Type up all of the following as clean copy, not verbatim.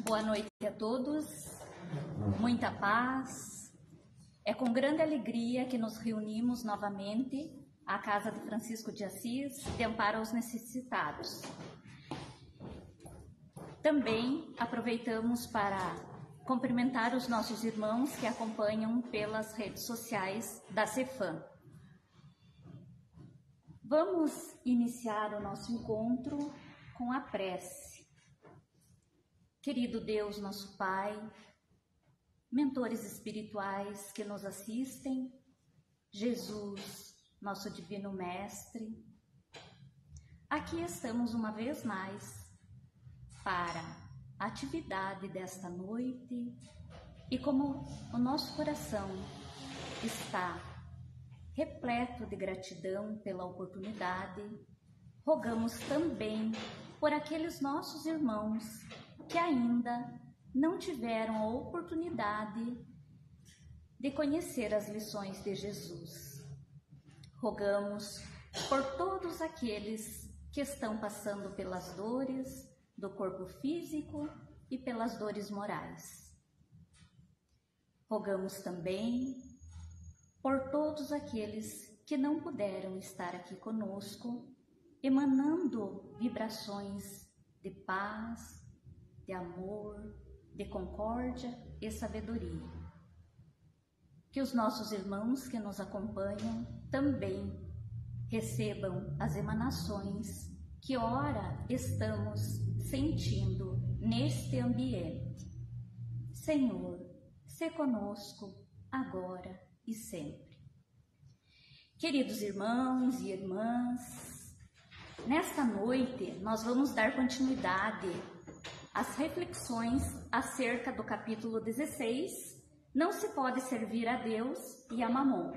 Boa noite a todos, muita paz. É com grande alegria que nos reunimos novamente à Casa de Francisco de Assis de amparo aos necessitados. Também aproveitamos para cumprimentar os nossos irmãos que acompanham pelas redes sociais da CEFAM. Vamos iniciar o nosso encontro com a prece. Querido Deus, nosso Pai, mentores espirituais que nos assistem, Jesus, nosso Divino Mestre, aqui estamos uma vez mais para a atividade desta noite e como o nosso coração está repleto de gratidão pela oportunidade, rogamos também por aqueles nossos irmãos que ainda não tiveram a oportunidade de conhecer as lições de Jesus. Rogamos por todos aqueles que estão passando pelas dores do corpo físico e pelas dores morais. Rogamos também por todos aqueles que não puderam estar aqui conosco, emanando vibrações de paz, de amor, de concórdia e sabedoria. Que os nossos irmãos que nos acompanham também recebam as emanações que ora estamos sentindo neste ambiente. Senhor, sê conosco agora e sempre. Queridos irmãos e irmãs, nesta noite nós vamos dar continuidade às reflexões acerca do capítulo 16, Não se pode servir a Deus e a Mamon.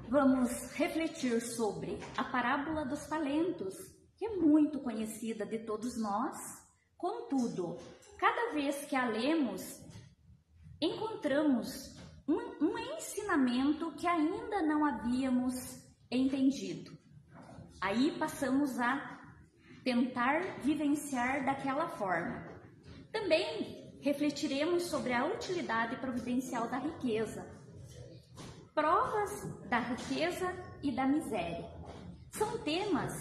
Vamos refletir sobre a parábola dos talentos, que é muito conhecida de todos nós. Contudo, cada vez que a lemos, encontramos um ensinamento que ainda não havíamos entendido. Aí passamos a tentar vivenciar daquela forma. Também refletiremos sobre a utilidade providencial da riqueza, provas da riqueza e da miséria. São temas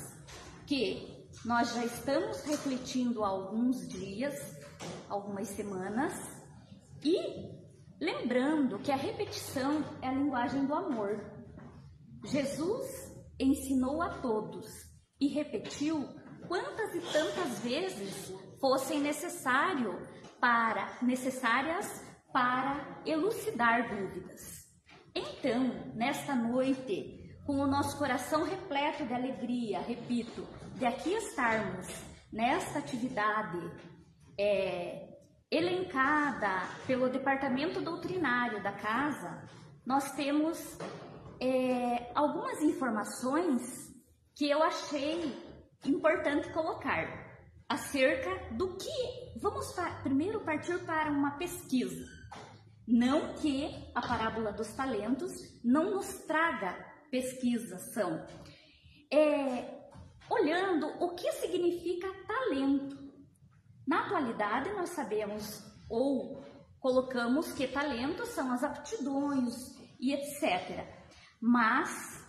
que nós já estamos refletindo há alguns dias, algumas semanas, e lembrando que a repetição é a linguagem do amor. Jesus ensinou a todos e repetiu quantas e tantas vezes fossem necessárias para elucidar dúvidas. Então, nesta noite, com o nosso coração repleto de alegria, repito, de aqui estarmos nesta atividade elencada pelo departamento doutrinário da casa, nós temos algumas informações que eu achei importante colocar acerca do que vamos primeiro partir para uma pesquisa. Não que a parábola dos talentos não nos traga pesquisação. Olhando o que significa talento. Na atualidade nós sabemos ou colocamos que talentos são as aptidões e etc. Mas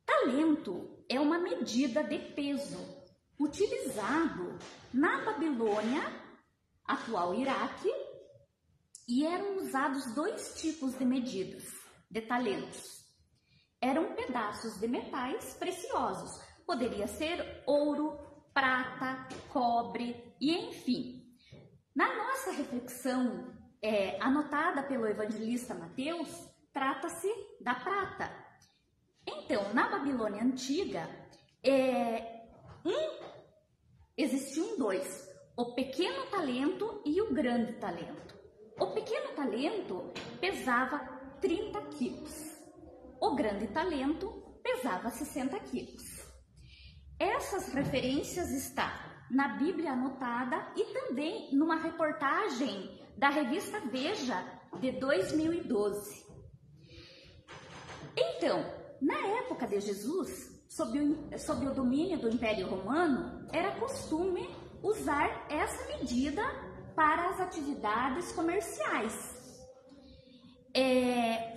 talento é uma medida de peso utilizado na Babilônia, atual Iraque, e eram usados dois tipos de medidas de talentos. Eram pedaços de metais preciosos, poderia ser ouro, prata, cobre e enfim. Na nossa reflexão anotada pelo evangelista Mateus, trata-se da prata. Então, na Babilônia antiga, existiam dois, o pequeno talento e o grande talento. O pequeno talento pesava 30 quilos, o grande talento pesava 60 quilos. Essas referências estão na Bíblia anotada e também numa reportagem da revista Veja de 2012. Então, na época de Jesus, sob o domínio do Império Romano, era costume os usar essa medida para as atividades comerciais.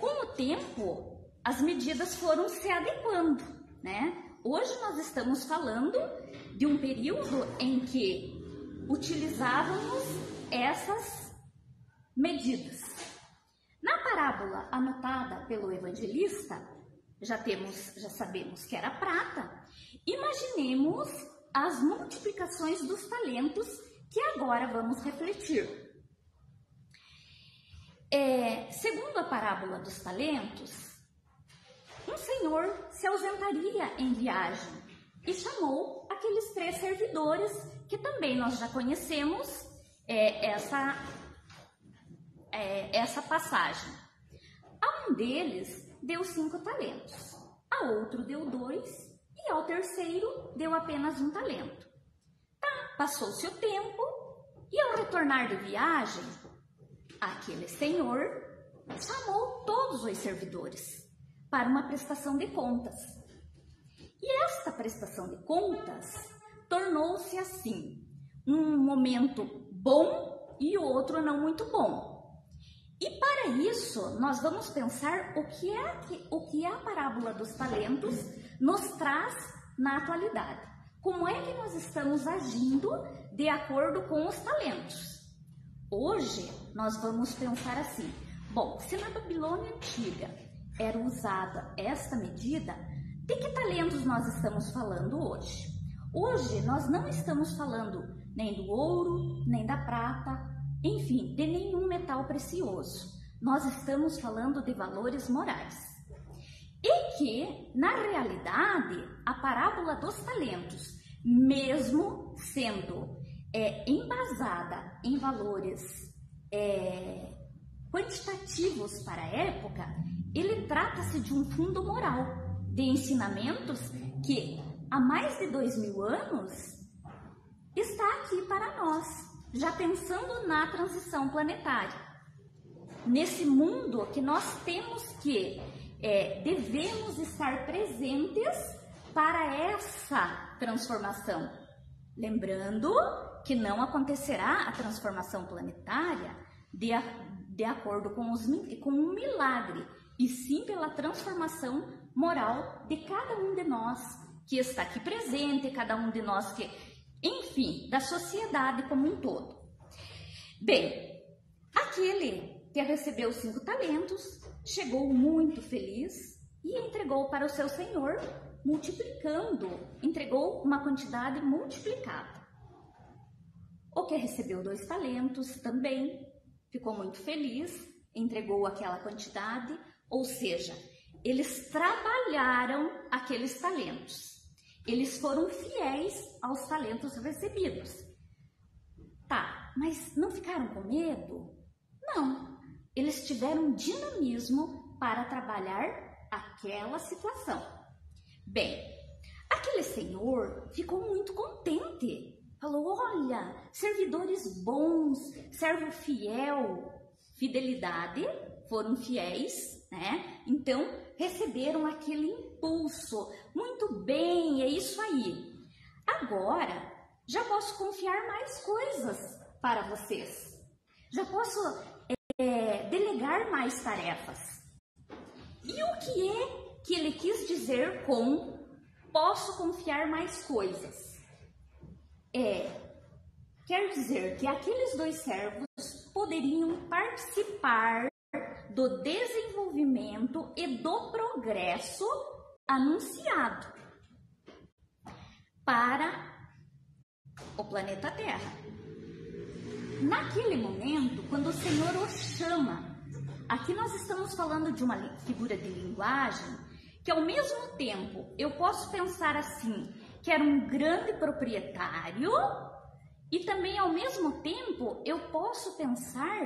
Com o tempo, as medidas foram se adequando, né? Hoje nós estamos falando de um período em que utilizávamos essas medidas. Na parábola anotada pelo evangelista, já sabemos que era prata. Imaginemos as multiplicações dos talentos que agora vamos refletir. Segundo a parábola dos talentos, um senhor se ausentaria em viagem e chamou aqueles 3 servidores, que também nós já conhecemos essa passagem. A um deles deu 5 talentos, a outro deu 2 e ao terceiro deu apenas 1 talento. Passou-se o tempo e ao retornar de viagem, aquele senhor chamou todos os servidores para uma prestação de contas. E esta prestação de contas tornou-se assim, um momento bom e outro não muito bom. E para isso, nós vamos pensar o que a parábola dos talentos nos traz na atualidade. Como é que nós estamos agindo de acordo com os talentos? Hoje, nós vamos pensar assim, bom, se na Babilônia Antiga era usada esta medida, de que talentos nós estamos falando hoje? Hoje, nós não estamos falando nem do ouro, nem da prata, enfim, de nenhum metal precioso. Nós estamos falando de valores morais. E que, na realidade, a parábola dos talentos, mesmo sendo embasada em valores quantitativos para a época, ele trata-se de um fundo moral, de ensinamentos que há mais de 2000 anos está aqui para nós, já pensando na transição planetária. Nesse mundo que nós temos que, devemos estar presentes para essa transformação. Lembrando que não acontecerá a transformação planetária de acordo com um milagre, e sim pela transformação moral de cada um de nós que está aqui presente, cada um de nós que, enfim, da sociedade como um todo. Bem, aquele que recebeu 5 talentos chegou muito feliz e entregou para o seu senhor, multiplicando, entregou uma quantidade multiplicada. O que recebeu 2 talentos também ficou muito feliz, entregou aquela quantidade, ou seja, eles trabalharam aqueles talentos. Eles foram fiéis aos talentos recebidos. Tá, mas não ficaram com medo? Não, eles tiveram dinamismo para trabalhar aquela situação. Bem, aquele senhor ficou muito contente. Falou, olha, servidores bons, servo fiel, fidelidade, foram fiéis, né? Então, receberam aquele impulso. Muito bem, é isso aí. Agora, já posso confiar mais coisas para vocês. Já posso delegar mais tarefas. E o que é que ele quis dizer com posso confiar mais coisas? Quer dizer que aqueles 2 servos poderiam participar do desenvolvimento e do progresso anunciado para o planeta Terra. Naquele momento, quando o Senhor os chama, aqui nós estamos falando de uma figura de linguagem que ao mesmo tempo eu posso pensar assim, que era um grande proprietário, e também ao mesmo tempo eu posso pensar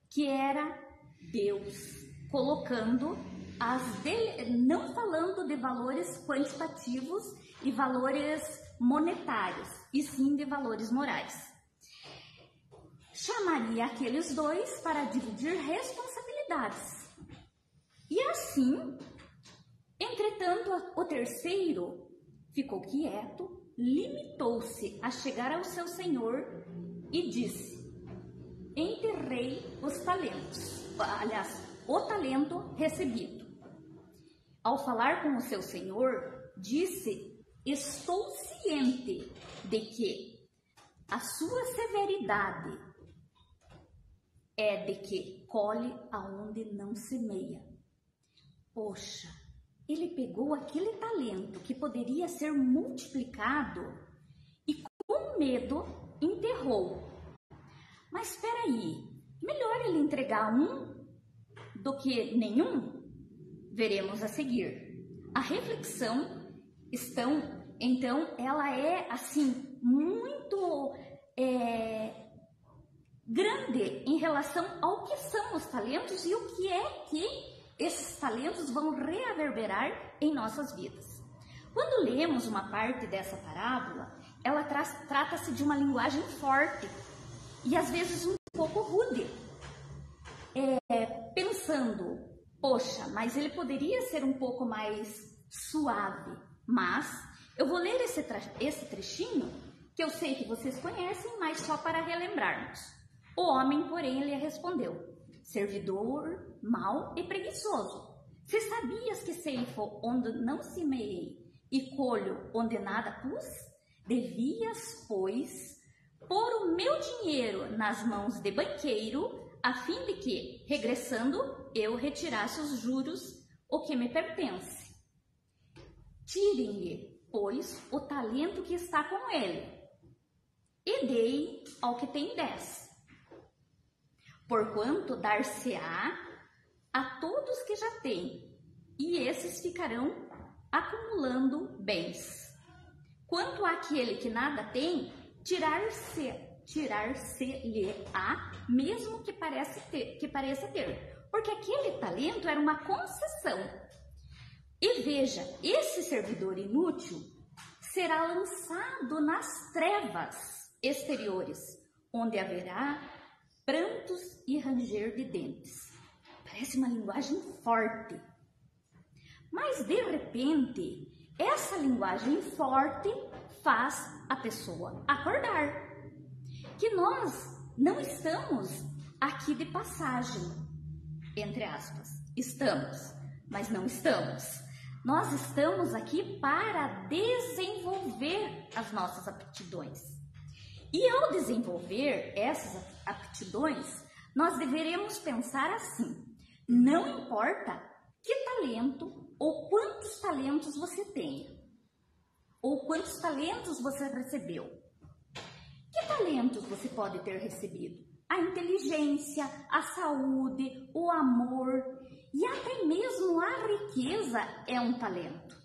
que era Deus, colocando não falando de valores quantitativos e valores monetários, e sim de valores morais. Chamaria aqueles 2 para dividir responsabilidades. E assim, entretanto, o terceiro ficou quieto, limitou-se a chegar ao seu senhor e disse: enterrei os talentos, aliás, o talento recebido. Ao falar com o seu senhor, disse: estou ciente de que a sua severidade é de que colhe aonde não semeia. Poxa, ele pegou aquele talento que poderia ser multiplicado e com medo enterrou. Mas espera aí, melhor ele entregar um do que nenhum? Veremos a seguir. A reflexão então, ela é assim muito grande em relação ao que são os talentos e o que é que esses talentos vão reverberar em nossas vidas. Quando lemos uma parte dessa parábola, ela trata-se de uma linguagem forte e às vezes um pouco rude. Pensando, poxa, mas ele poderia ser um pouco mais suave. Mas eu vou ler esse trechinho, que eu sei que vocês conhecem, mas só para relembrarmos. O homem, porém, lhe respondeu: servidor mau e preguiçoso, se sabias que ceifo onde não semeei e colho onde nada pus, devias, pois, pôr o meu dinheiro nas mãos de banqueiro, a fim de que, regressando, eu retirasse os juros, o que me pertence. Tirem-lhe, pois, o talento que está com ele, e dei ao que tem 10. Porquanto dar-se-á a todos que já têm, e esses ficarão acumulando bens. Quanto àquele que nada tem, tirar-se-lhe-á, mesmo que pareça ter, porque aquele talento era uma concessão. E veja, esse servidor inútil será lançado nas trevas exteriores, onde haverá prantos e ranger de dentes. Parece uma linguagem forte. Mas, de repente, essa linguagem forte faz a pessoa acordar. Que nós não estamos aqui de passagem, entre aspas. Estamos, mas não estamos. Nós estamos aqui para desenvolver as nossas aptidões. E ao desenvolver essas aptidões, nós deveremos pensar assim: não importa que talento ou quantos talentos você tenha, ou quantos talentos você recebeu. Que talentos você pode ter recebido? A inteligência, a saúde, o amor e até mesmo a riqueza é um talento.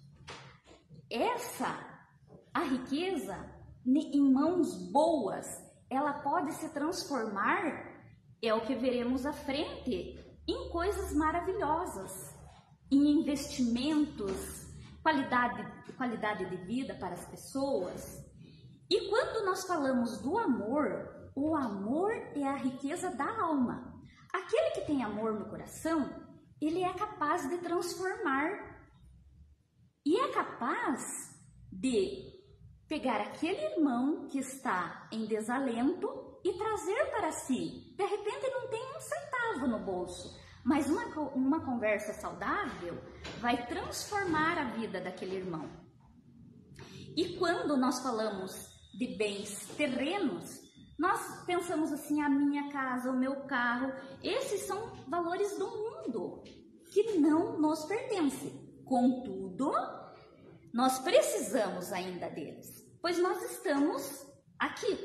A riqueza, em mãos boas, ela pode se transformar, é o que veremos à frente, em coisas maravilhosas, em investimentos, qualidade de vida para as pessoas. E quando nós falamos do amor, o amor é a riqueza da alma. Aquele que tem amor no coração, ele é capaz de transformar e é capaz de pegar aquele irmão que está em desalento e trazer para si. De repente não tem um centavo no bolso, mas uma conversa saudável vai transformar a vida daquele irmão. E quando nós falamos de bens terrenos, nós pensamos assim: a minha casa, o meu carro, esses são valores do mundo que não nos pertencem. Contudo, nós precisamos ainda deles, pois nós estamos aqui.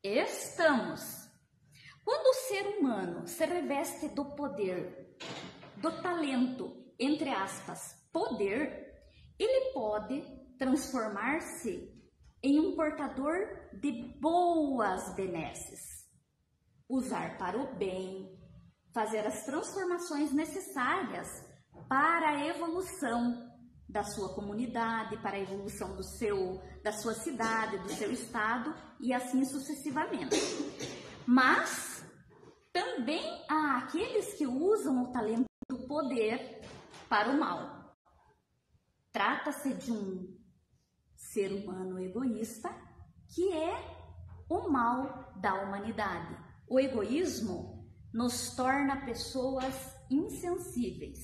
Estamos. Quando o ser humano se reveste do poder, do talento, entre aspas, poder, ele pode transformar-se em um portador de boas benesses, usar para o bem, fazer as transformações necessárias para a evolução da sua comunidade, para a evolução da sua cidade, do seu estado e assim sucessivamente. Mas também há aqueles que usam o talento do poder para o mal. Trata-se de um ser humano egoísta, que é o mal da humanidade. O egoísmo nos torna pessoas insensíveis.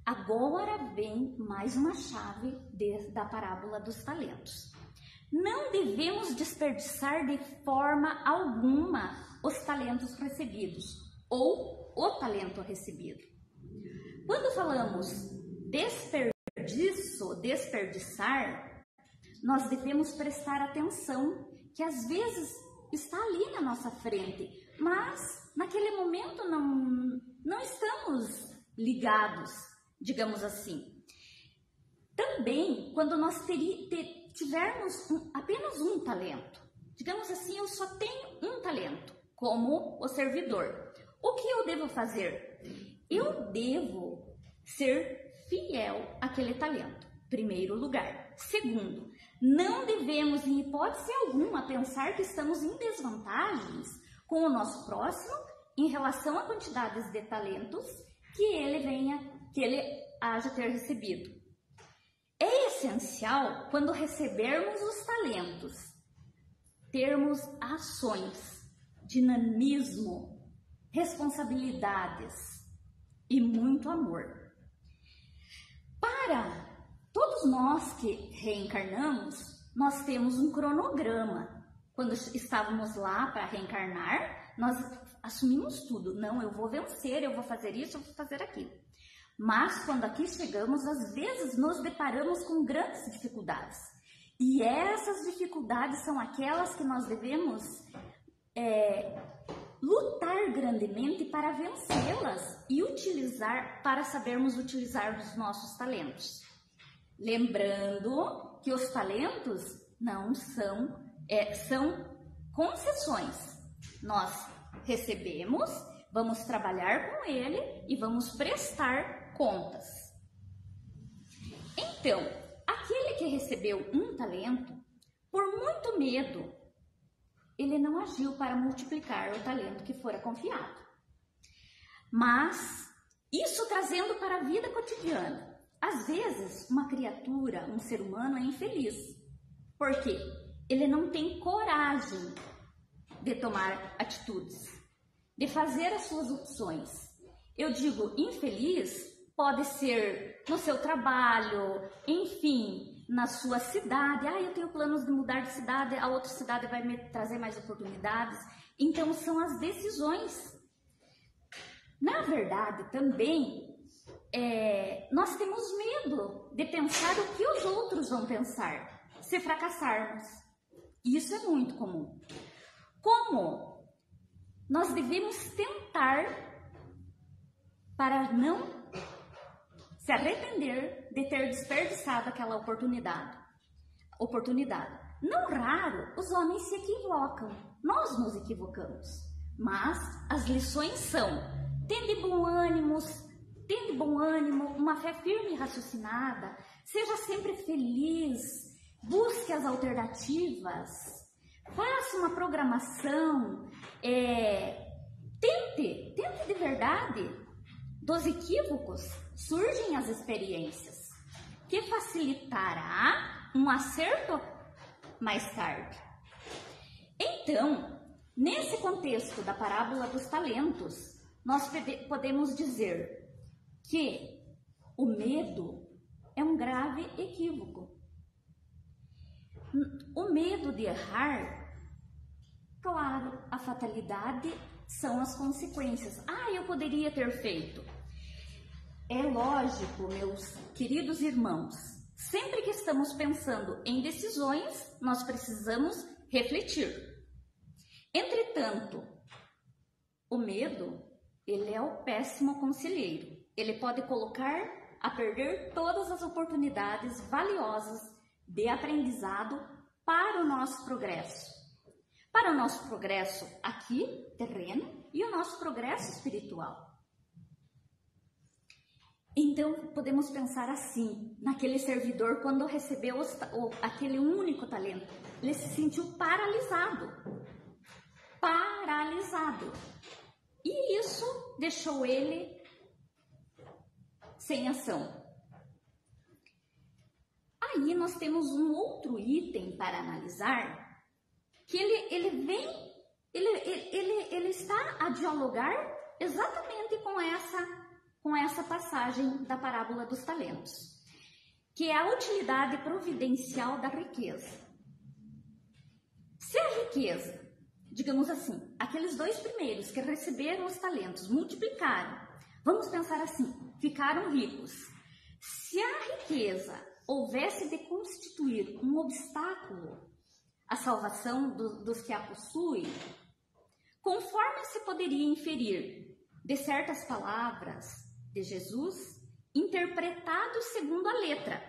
Agora vem mais uma chave da parábola dos talentos. Não devemos desperdiçar de forma alguma os talentos recebidos ou o talento recebido. Quando falamos desperdiçar, nós devemos prestar atenção que às vezes está ali na nossa frente, mas naquele momento não estamos ligados, digamos assim. Também, quando nós tivermos apenas um talento, digamos assim, eu só tenho um talento, como o servidor. O que eu devo fazer? Eu devo ser fiel àquele talento, primeiro lugar. Segundo, não devemos, em hipótese alguma, pensar que estamos em desvantagens com o nosso próximo em relação a quantidades de talentos que ele haja ter recebido. É essencial, quando recebermos os talentos, termos ações, dinamismo, responsabilidades e muito amor. Para todos nós que reencarnamos, nós temos um cronograma. Quando estávamos lá para reencarnar, nós assumimos tudo. Não, eu vou vencer, eu vou fazer isso, eu vou fazer aquilo. Mas quando aqui chegamos, às vezes nos deparamos com grandes dificuldades. E essas dificuldades são aquelas que nós devemos lutar grandemente para vencê-las e utilizar, para sabermos utilizar os nossos talentos. Lembrando que os talentos não são concessões. Nós recebemos, vamos trabalhar com ele e vamos prestar contas. Então, aquele que recebeu um talento, por muito medo, ele não agiu para multiplicar o talento que fora confiado. Mas, isso trazendo para a vida cotidiana. Às vezes, uma criatura, um ser humano é infeliz. Por quê? Ele não tem coragem de tomar atitudes, de fazer as suas opções. Eu digo infeliz, pode ser no seu trabalho, enfim, na sua cidade. Eu tenho planos de mudar de cidade, a outra cidade vai me trazer mais oportunidades. Então, são as decisões. Na verdade, também, nós temos medo de pensar o que os outros vão pensar se fracassarmos. Isso é muito comum. Como nós devemos tentar para não se arrepender de ter desperdiçado aquela oportunidade. Não raro, os homens se equivocam, nós nos equivocamos, mas as lições são: tende bom ânimo, uma fé firme e raciocinada, seja sempre feliz, busque as alternativas, faça uma programação, tente de verdade. Dos equívocos surgem as experiências, que facilitará um acerto mais tarde. Então, nesse contexto da parábola dos talentos, nós podemos dizer que o medo é um grave equívoco. O medo de errar, claro, a fatalidade são as consequências. Eu poderia ter feito. É lógico, meus queridos irmãos, sempre que estamos pensando em decisões, nós precisamos refletir. Entretanto, o medo, ele é o péssimo conselheiro. Ele pode colocar a perder todas as oportunidades valiosas de aprendizado para o nosso progresso. Para o nosso progresso aqui, terreno, e o nosso progresso espiritual. Então, podemos pensar assim, naquele servidor, quando recebeu aquele único talento, ele se sentiu paralisado. E isso deixou ele sem ação. Aí nós temos um outro item para analisar, que ele está a dialogar exatamente com essa passagem da parábola dos talentos, que é a utilidade providencial da riqueza. Se a riqueza, digamos assim, aqueles dois primeiros que receberam os talentos multiplicaram, vamos pensar assim, ficaram ricos. Se a riqueza houvesse de constituir um obstáculo à salvação dos que a possuem, conforme se poderia inferir de certas palavras de Jesus, interpretado segundo a letra.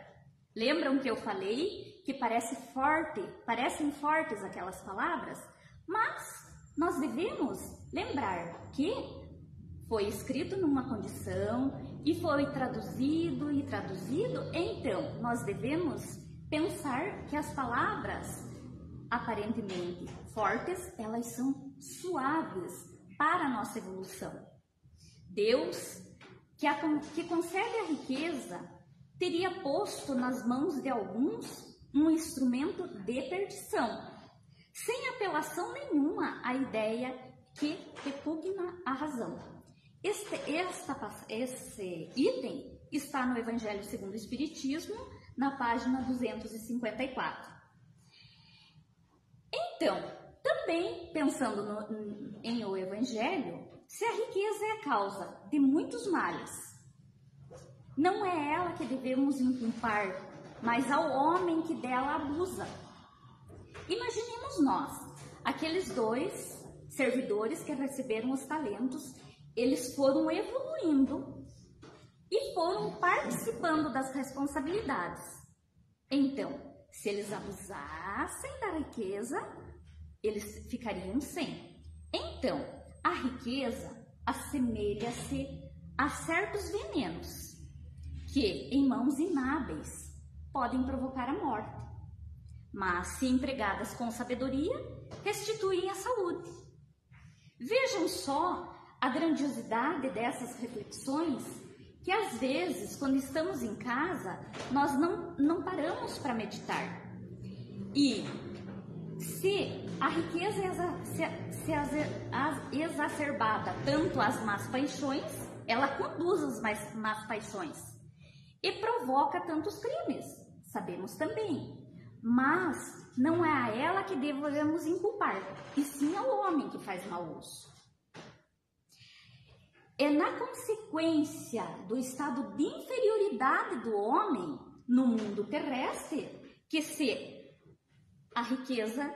Lembram que eu falei que parecem fortes aquelas palavras? Mas nós devemos lembrar que foi escrito numa condição e foi traduzido, então nós devemos pensar que as palavras aparentemente fortes, elas são suaves para a nossa evolução. Deus, que concede a riqueza, teria posto nas mãos de alguns um instrumento de perdição, sem apelação nenhuma à ideia que repugna a razão. Esse item está no Evangelho segundo o Espiritismo, na página 254. Então, também pensando em o Evangelho, se a riqueza é a causa de muitos males, não é ela que devemos inculpar, mas ao homem que dela abusa. Imaginemos nós, aqueles dois servidores que receberam os talentos, eles foram evoluindo e foram participando das responsabilidades. Então, se eles abusassem da riqueza, eles ficariam sem. Então, a riqueza assemelha-se a certos venenos que, em mãos inábeis, podem provocar a morte, mas, se empregadas com sabedoria, restituem a saúde. Vejam só a grandiosidade dessas reflexões, que às vezes, quando estamos em casa, nós não paramos para meditar. E se a riqueza é exacerbada tanto às más paixões, ela conduz às más paixões e provoca tantos crimes, sabemos também. Mas não é a ela que devemos inculpar, e sim ao homem que faz mau uso. É na consequência do estado de inferioridade do homem no mundo terrestre que a riqueza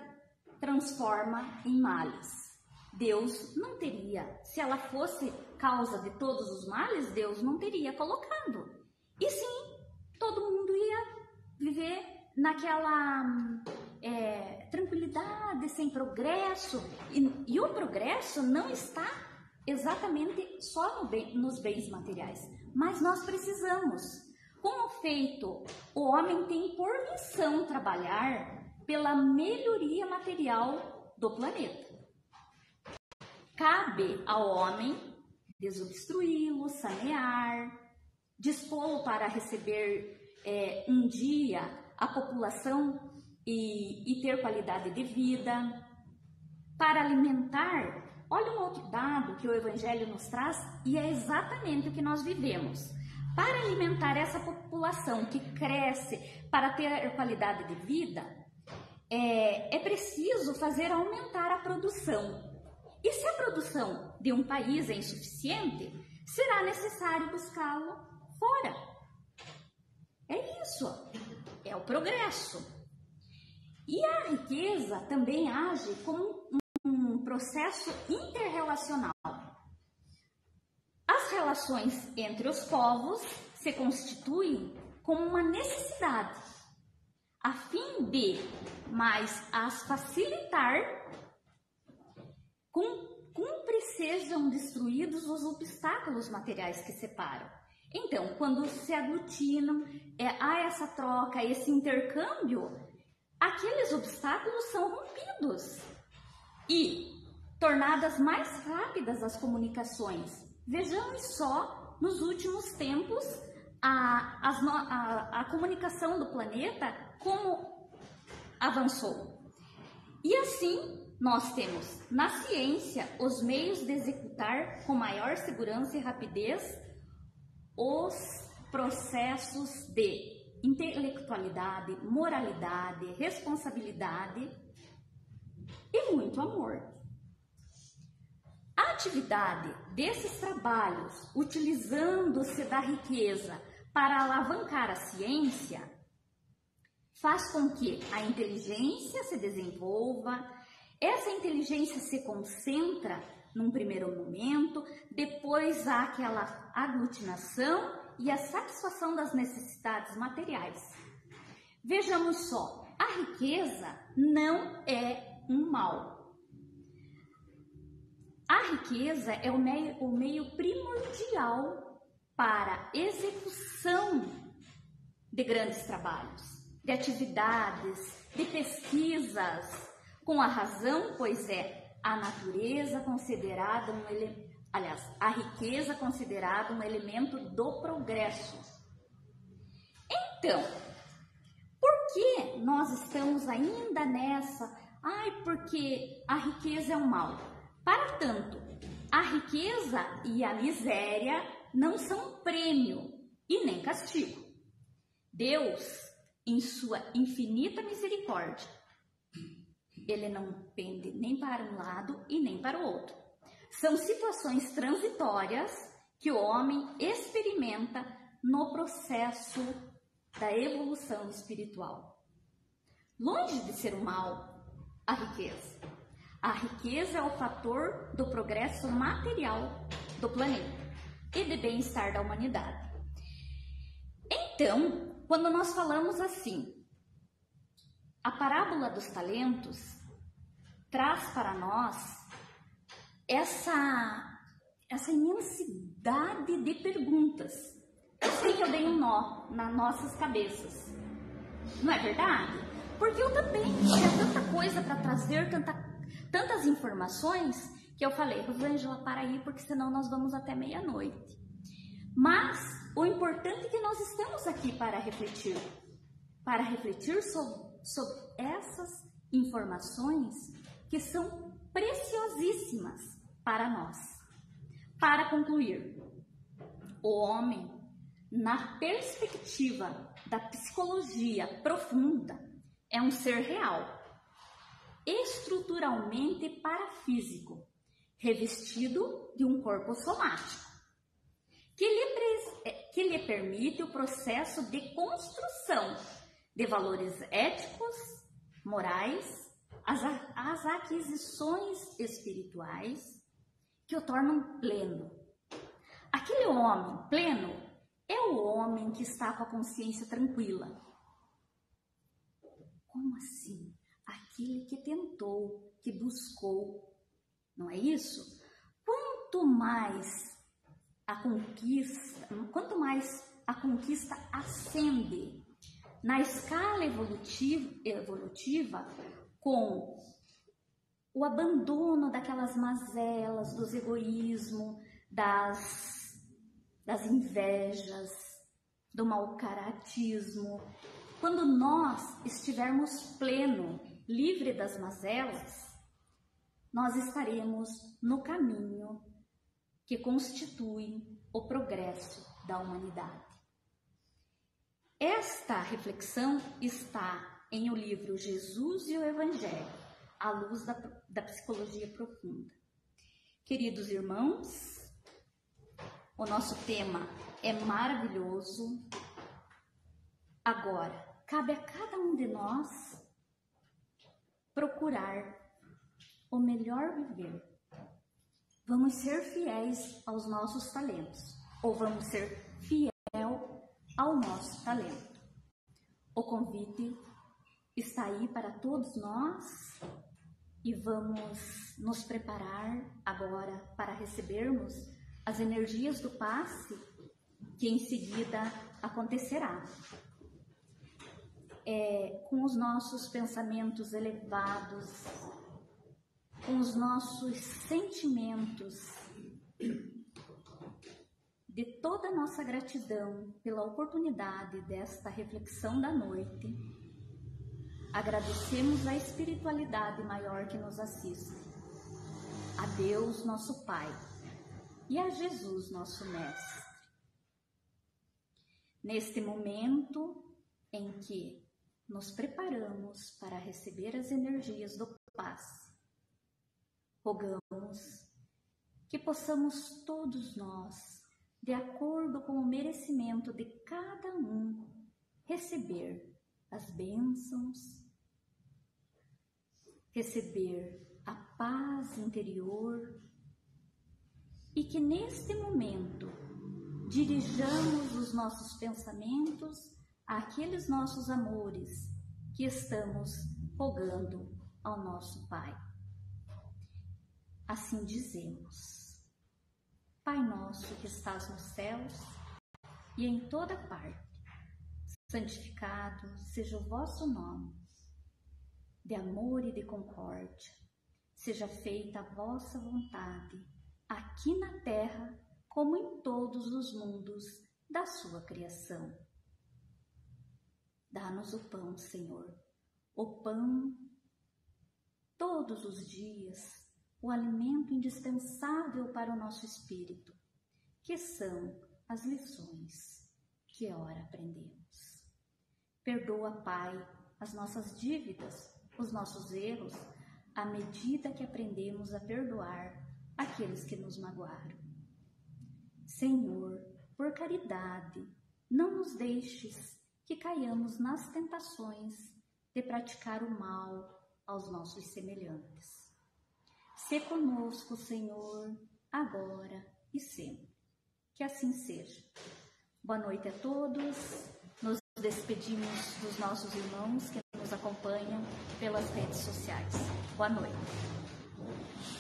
transforma em males. Deus não teria, se ela fosse causa de todos os males, Deus não teria colocado. E sim, todo mundo ia viver naquela tranquilidade, sem progresso. E o progresso não está exatamente só nos bens materiais, mas nós precisamos. Como feito, o homem tem por missão trabalhar pela melhoria material do planeta. Cabe ao homem desobstruí-lo, sanear, dispô-lo para receber um dia a população e ter qualidade de vida, para alimentar. Olha um outro dado que o Evangelho nos traz e é exatamente o que nós vivemos. Para alimentar essa população que cresce, para ter qualidade de vida, é preciso fazer aumentar a produção. E se a produção de um país é insuficiente, será necessário buscá-lo fora. É isso, é o progresso. E a riqueza também age como um processo interrelacional. As relações entre os povos se constituem como uma necessidade, a fim de mais as facilitar, cumpre sejam destruídos os obstáculos materiais que separam. Então, quando se aglutinam, há essa troca, esse intercâmbio, aqueles obstáculos são rompidos e tornadas mais rápidas as comunicações. Vejamos só, nos últimos tempos, a comunicação do planeta como avançou. E assim, nós temos na ciência os meios de executar com maior segurança e rapidez os processos de intelectualidade, moralidade, responsabilidade e muito amor. A atividade desses trabalhos, utilizando-se da riqueza para alavancar a ciência, faz com que a inteligência se desenvolva. Essa inteligência se concentra num primeiro momento, depois há aquela aglutinação e a satisfação das necessidades materiais. Vejamos só, a riqueza não é um mal. A riqueza é o meio primordial para a execução de grandes trabalhos, de atividades, de pesquisas, com a razão, pois é a natureza considerada a riqueza considerada um elemento do progresso. Então, por que nós estamos ainda nessa? Porque a riqueza é um mal. Para tanto, a riqueza e a miséria não são prêmio e nem castigo. Deus, em sua infinita misericórdia, ele não pende nem para um lado e nem para o outro. São situações transitórias que o homem experimenta no processo da evolução espiritual. Longe de ser um mal, a riqueza. A riqueza é o fator do progresso material do planeta e de bem-estar da humanidade. Então, quando nós falamos assim, a parábola dos talentos traz para nós essa imensidade de perguntas. Eu sei que eu dei um nó nas nossas cabeças, não é verdade? Porque eu também tinha tanta coisa para trazer, tantas informações, que eu falei, Rosângela, para aí, porque senão nós vamos até meia-noite. Mas o importante é que nós estamos aqui para refletir sobre essas informações que são preciosíssimas para nós. Para concluir, o homem, na perspectiva da psicologia profunda, é um ser real, estruturalmente parafísico, revestido de um corpo somático, que lhe permite o processo de construção de valores éticos, morais, as aquisições espirituais que o tornam pleno. Aquele homem pleno é o homem que está com a consciência tranquila. Como assim? Aquele que tentou, que buscou, não é isso? Quanto mais a conquista ascende na escala evolutiva com o abandono daquelas mazelas, dos egoísmos, das invejas, do mau-caratismo. Quando nós estivermos pleno, livre das mazelas, nós estaremos no caminho que constitui o progresso da humanidade. Esta reflexão está em o livro Jesus e o Evangelho, à luz da psicologia profunda. Queridos irmãos, o nosso tema é maravilhoso. Agora, cabe a cada um de nós procurar o melhor viver. Vamos ser fiéis aos nossos talentos ou vamos ser fiel ao nosso talento? O convite está aí para todos nós e vamos nos preparar agora para recebermos as energias do passe que em seguida acontecerá. Com os nossos pensamentos elevados, com os nossos sentimentos de toda a nossa gratidão pela oportunidade desta reflexão da noite, agradecemos a espiritualidade maior que nos assiste, a Deus, nosso Pai, e a Jesus, nosso Mestre. Neste momento em que nos preparamos para receber as energias do passe, rogamos que possamos todos nós, de acordo com o merecimento de cada um, receber as bênçãos, receber a paz interior e que neste momento dirijamos os nossos pensamentos àqueles nossos amores que estamos rogando ao nosso Pai. Assim dizemos: Pai nosso que estás nos céus e em toda parte, santificado seja o vosso nome. De amor e de concórdia, seja feita a vossa vontade, aqui na terra como em todos os mundos da sua criação. Dá-nos o pão, Senhor, o pão todos os dias, o alimento indispensável para o nosso espírito, que são as lições que ora aprendemos. Perdoa, Pai, as nossas dívidas, os nossos erros, à medida que aprendemos a perdoar aqueles que nos magoaram. Senhor, por caridade, não nos deixes que caiamos nas tentações de praticar o mal aos nossos semelhantes. Sê conosco, Senhor, agora e sempre. Que assim seja. Boa noite a todos. Nos despedimos dos nossos irmãos que nos acompanham pelas redes sociais. Boa noite.